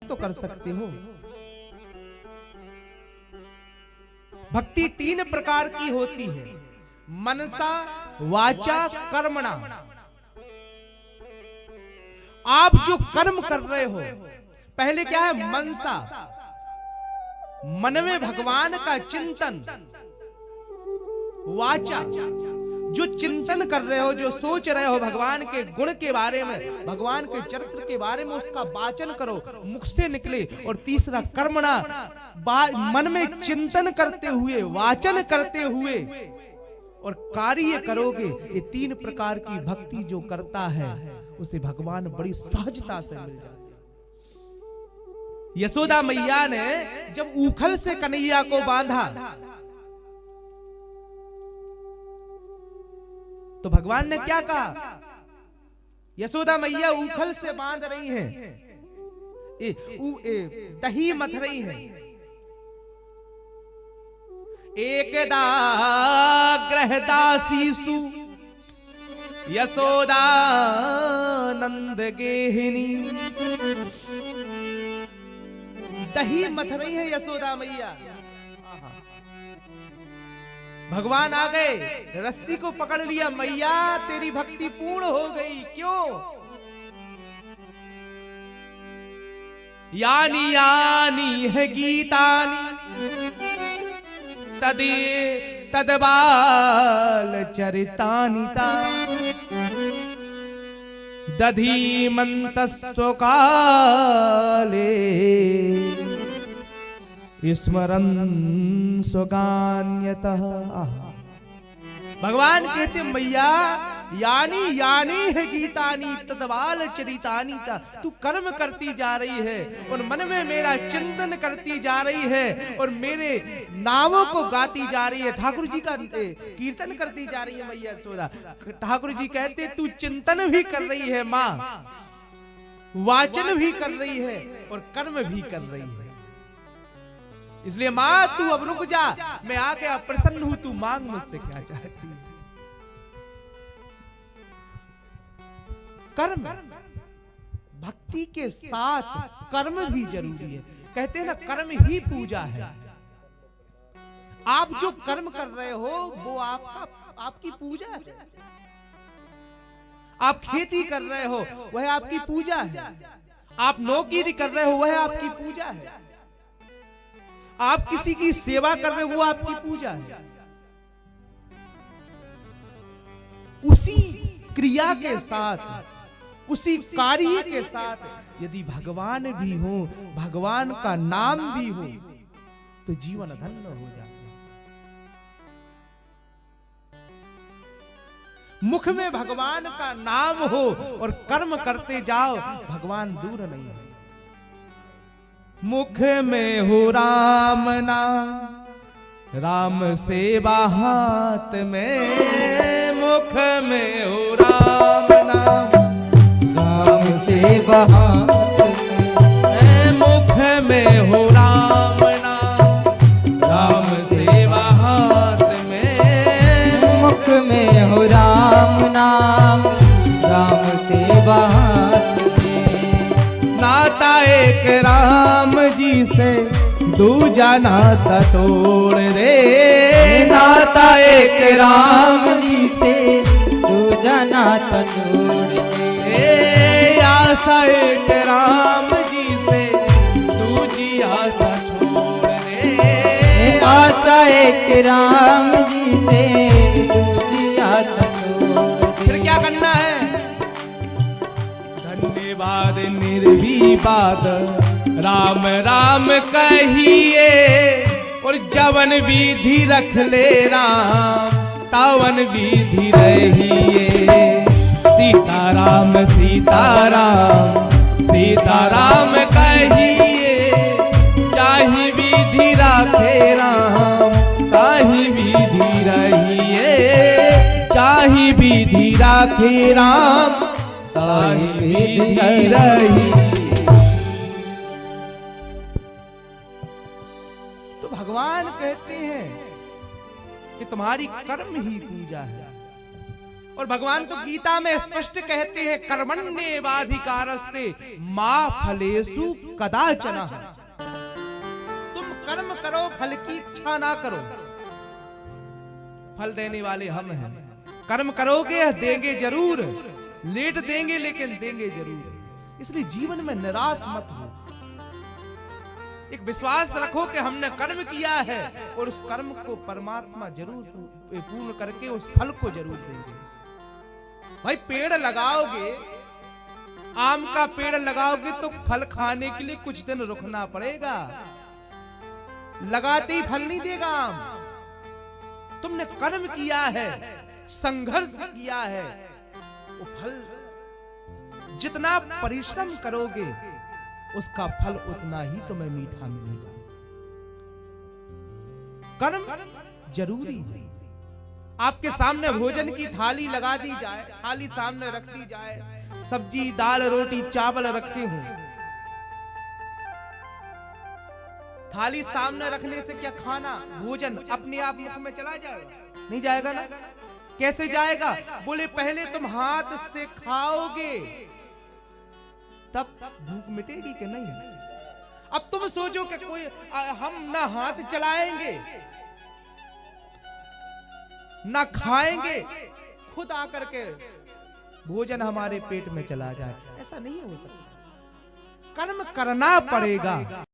तो कर सकते हो। भक्ति 3 प्रकार की होती है, मनसा वाचा कर्मणा। आप जो कर्म कर रहे हो, पहले क्या है, मनसा, मन में भगवान का चिंतन। वाचा, जो चिंतन कर रहे हो, जो सोच रहे हो भगवान के गुण के बारे में, भगवान के चरित्र के बारे में, उसका वाचन करो, मुख से निकले। और तीसरा कर्मणा, मन में चिंतन करते हुए, वाचन करते हुए और कार्य करोगे। ये 3 प्रकार की भक्ति जो करता है उसे भगवान बड़ी सहजता से मिल जाते हैं। यशोदा मैया ने जब ऊखल से कन्हैया को बांधा तो भगवान ने क्या कहा? यशोदा मैया ऊखल से बांध रही हैं, दही मथ रही हैं। एकदा ग्रहदासीसु यशोदा नंद गेहिनी। दही मथ रही है यशोदा मैया। भगवान आ गए, रस्सी को पकड़ लिया, मैया तेरी भक्ति पूर्ण हो गई। क्यों? यानी यानी है गीतानी तदबाल चरितानिता दधी मंतस्व काले स्मरन स्वगान्यतः। भगवान कहते मैया यानी यानी है गीतानी तदबाल चरितानी था। तू कर्म करती जा रही है और मन में मेरा चिंतन करती जा रही है और मेरे नामों को गाती जा रही है, ठाकुर जी का कीर्तन करती जा रही है मैया यशोदा। ठाकुर जी कहते तू चिंतन भी कर रही है माँ, वाचन भी कर रही है और कर्म भी कर रही है। इसलिए माँ तू अब रुक जा, मैं आ गया, प्रसन्न हूं, तू मांग मुझसे क्या चाहती है। कर्म, भक्ति के साथ कर्म भी जरूरी है। कहते हैं ना कर्म ही पूजा है। आप जो कर्म कर रहे हो वो आपकी पूजा है। आप खेती कर रहे हो वह आपकी पूजा है। आप नौकरी कर रहे हो वह आपकी पूजा है। आप किसी की सेवा कर रहे हो वो आपकी पूजा है। उसी क्रिया के साथ, उसी कार्य के साथ यदि भगवान भी हो, भगवान का नाम भी हो तो जीवन धन्य हो जाता है। मुख में भगवान का नाम हो और कर्म करते जाओ, भगवान दूर नहीं है। मुख में हो राम नाम, राम सेवा हाथ में। मुख में हो राम नाम, राम सेवा हाथ में। मुख में हो राम नाम, राम सेवा हाथ में। मुख में हो राम नाम, राम सेवा हाथ में। नाता एक राम जी से दूजा नाता तोड़ रे। नाता एक राम जी से दूजा नाता तोड़ दे। आशा एक राम जी से दूजी आशा छोड़ रे। आशा एक राम जी से दूजी आशा छोड़ दे। फिर क्या करना है? धन्यवाद निर्विवाद राम राम कहिए और जवन विधि रख ले राम तावन विधि रहिए। सीताराम सीताराम सीताराम कहिए, चाहे विधि राखे राम ताहि विधि रहिए। चाहे विधि राखे राम ताहि विधि रहिए। तो भगवान कहते हैं कि तुम्हारी कर्म ही पूजा है। और भगवान तो गीता में स्पष्ट कहते हैं कर्मण्येवाधिकारस्ते मां फलेषु कदाचन। तुम कर्म करो, फल की इच्छा ना करो। फल देने वाले हम हैं। कर्म करोगे देंगे जरूर, लेट देंगे लेकिन देंगे जरूर। इसलिए जीवन में निराश मत हो। एक विश्वास रखो कि हमने कर्म किया है और उस कर्म को परमात्मा जरूर पूर्ण करके उस फल को जरूर देंगे। भाई पेड़ लगाओगे, आम का पेड़ लगाओगे तो फल खाने के लिए कुछ दिन रुकना पड़ेगा। लगाते ही फल नहीं देगा आम। तुमने कर्म किया है, संघर्ष किया है, वो फल जितना परिश्रम करोगे उसका फल उतना ही तुम्हें मीठा मिलेगा। कर्म जरूरी है। आपके सामने भोजन की थाली लगा दी जाए, थाली सामने रख दी जाए, सब्जी दाल रोटी चावल रखे हों, थाली सामने रखने से क्या खाना भोजन अपने आप मुख में चला जाएगा? नहीं जाएगा ना। कैसे जाएगा? बोले पहले तुम हाथ से खाओगे तब भूख मिटेगी कि नहीं। अब तुम सोचो कि कोई हम ना हाथ चलाएंगे ना खाएंगे, खुद आकर के भोजन हमारे पेट में चला जाए, ऐसा नहीं हो सकता। कर्म करना पड़ेगा।